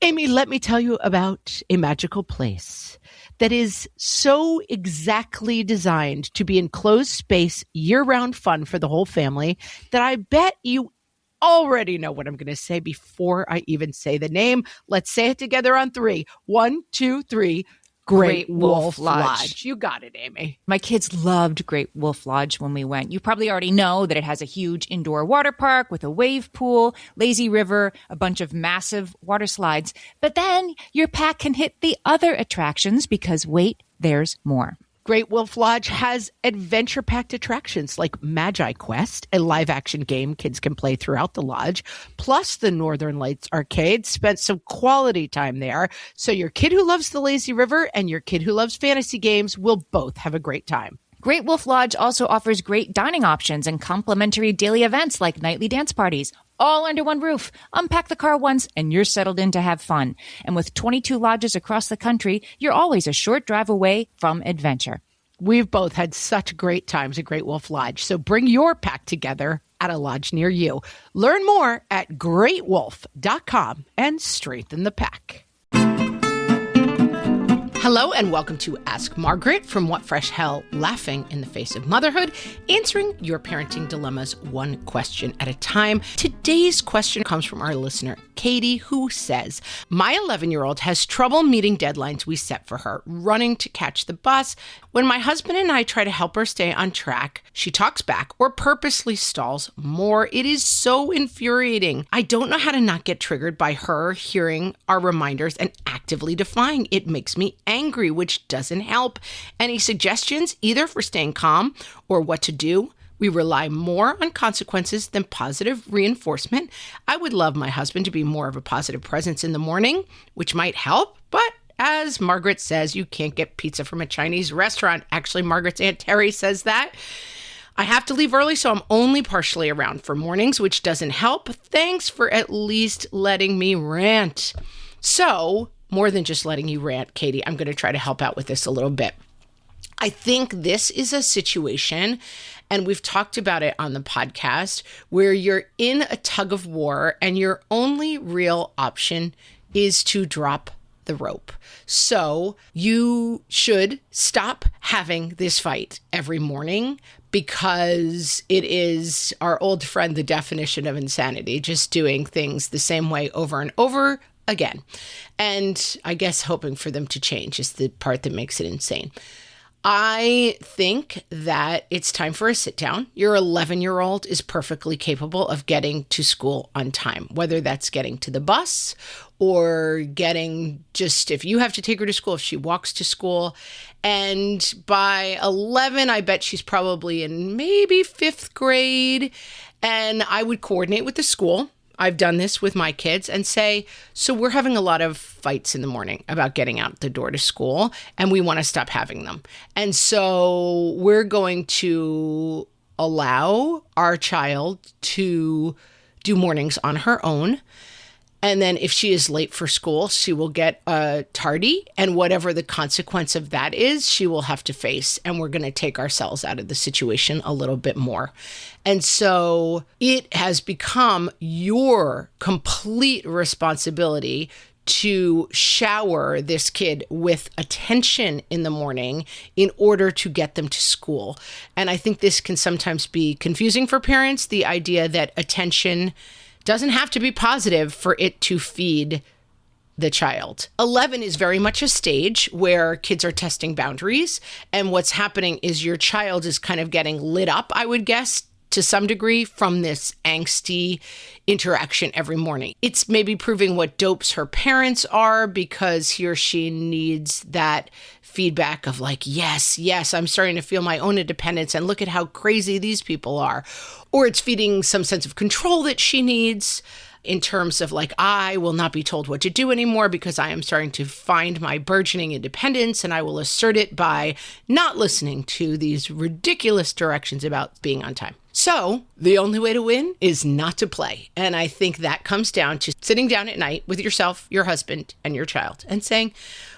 Amy, let me tell you about a magical place that is so exactly designed to be enclosed space, year-round fun for the whole family that I bet you already know what I'm going to say before I even say the name. Let's say it together on 3. 1, 2, 3. Great Wolf Lodge. You got it, Amy. My kids loved Great Wolf Lodge when we went. You probably already know that it has a huge indoor water park with a wave pool, lazy river, a bunch of massive water slides. But then your pack can hit the other attractions because, wait, there's more. Great Wolf Lodge has adventure-packed attractions like Magi Quest, a live-action game kids can play throughout the lodge, plus the Northern Lights Arcade. Spent some quality time there, so your kid who loves the lazy river and your kid who loves fantasy games will both have a great time. Great Wolf Lodge also offers great dining options and complimentary daily events like nightly dance parties, all under one roof. Unpack the car once and you're settled in to have fun. And with 22 lodges across the country, you're always a short drive away from adventure. We've both had such great times at Great Wolf Lodge, so bring your pack together at a lodge near you. Learn more at greatwolf.com and strengthen the pack. Hello and welcome to Ask Margaret from What Fresh Hell, laughing in the face of motherhood, answering your parenting dilemmas one question at a time. Today's question comes from our listener, Katie, who says, my 11-year-old has trouble meeting deadlines we set for her, running to catch the bus. When my husband and I try to help her stay on track, she talks back or purposely stalls more. It is so infuriating. I don't know how to not get triggered by her hearing our reminders and actively defying. It makes me angry, which doesn't help. Any suggestions, either for staying calm or what to do? We rely more on consequences than positive reinforcement. I would love my husband to be more of a positive presence in the morning, which might help, but as Margaret says, you can't get pizza from a Chinese restaurant. Actually, Margaret's Aunt Terry says that. I have to leave early, so I'm only partially around for mornings, which doesn't help. Thanks for at least letting me rant. So, more than just letting you rant, Katie, I'm going to try to help out with this a little bit. I think this is a situation, and we've talked about it on the podcast, where you're in a tug of war and your only real option is to drop the rope. So you should stop having this fight every morning, because it is our old friend, the definition of insanity, just doing things the same way over and over again. And I guess hoping for them to change is the part that makes it insane. I think that it's time for a sit down. Your 11-year-old is perfectly capable of getting to school on time, whether that's getting to the bus or getting just, if you have to take her to school, if she walks to school. And by 11, I bet she's probably in maybe 5th grade. And I would coordinate with the school. I've done this with my kids and say, so we're having a lot of fights in the morning about getting out the door to school, and we want to stop having them. And so we're going to allow our child to do mornings on her own. And then if she is late for school, she will get a tardy, and whatever the consequence of that is, she will have to face. And we're going to take ourselves out of the situation a little bit more. And so it has become your complete responsibility to shower this kid with attention in the morning in order to get them to school. And I think this can sometimes be confusing for parents, the idea that attention doesn't have to be positive for it to feed the child. 11 is very much a stage where kids are testing boundaries. And what's happening is your child is kind of getting lit up, I would guess, to some degree from this angsty interaction every morning. It's maybe proving what dopes her parents are, because he or she needs that feedback of like, yes, I'm starting to feel my own independence and look at how crazy these people are. Or it's feeding some sense of control that she needs in terms of like, I will not be told what to do anymore because I am starting to find my burgeoning independence, and I will assert it by not listening to these ridiculous directions about being on time. So the only way to win is not to play. And I think that comes down to sitting down at night with yourself, your husband, and your child and saying,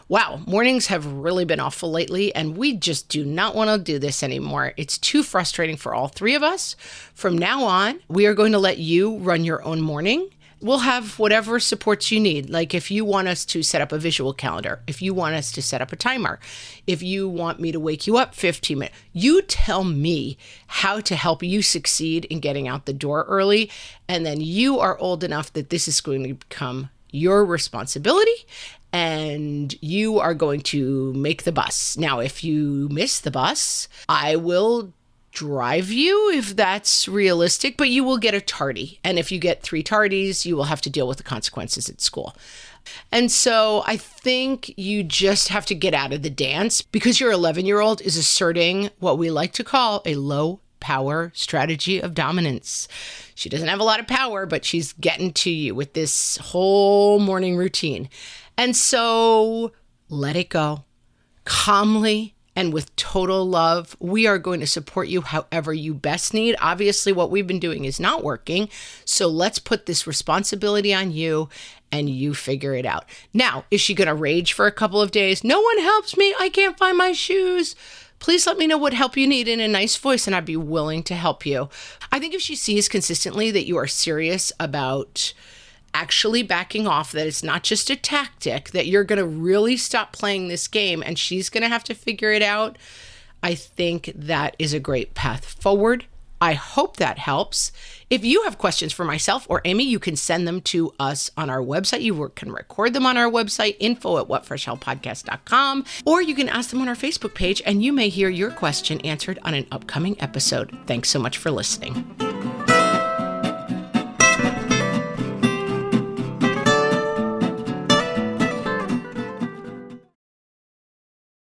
wow, mornings have really been awful lately, and we just do not want to do this anymore. It's too frustrating for all three of us. From now on, we are going to let you run your own morning, we'll have whatever supports you need. Like if you want us to set up a visual calendar, if you want us to set up a timer, if you want me to wake you up 15 minutes, you tell me how to help you succeed in getting out the door early. And then you are old enough that this is going to become your responsibility and you are going to make the bus. Now, if you miss the bus, I will drive you if that's realistic, but you will get a tardy. And if you get 3 tardies, you will have to deal with the consequences at school. And so I think you just have to get out of the dance because your 11-year-old is asserting what we like to call a low power strategy of dominance. She doesn't have a lot of power, but she's getting to you with this whole morning routine. And so let it go calmly and with total love. We are going to support you however you best need. Obviously, what we've been doing is not working. So let's put this responsibility on you and you figure it out. Now, is she going to rage for a couple of days? No one helps me. I can't find my shoes. Please let me know what help you need in a nice voice and I'd be willing to help you. I think if she sees consistently that you are serious about actually backing off, that it's not just a tactic, that you're going to really stop playing this game and she's going to have to figure it out, I think that is a great path forward. I hope that helps. If you have questions for myself or Amy, you can send them to us on our website. You can record them on our website, info@whatfreshhellpodcast.com, or you can ask them on our Facebook page and you may hear your question answered on an upcoming episode. Thanks so much for listening.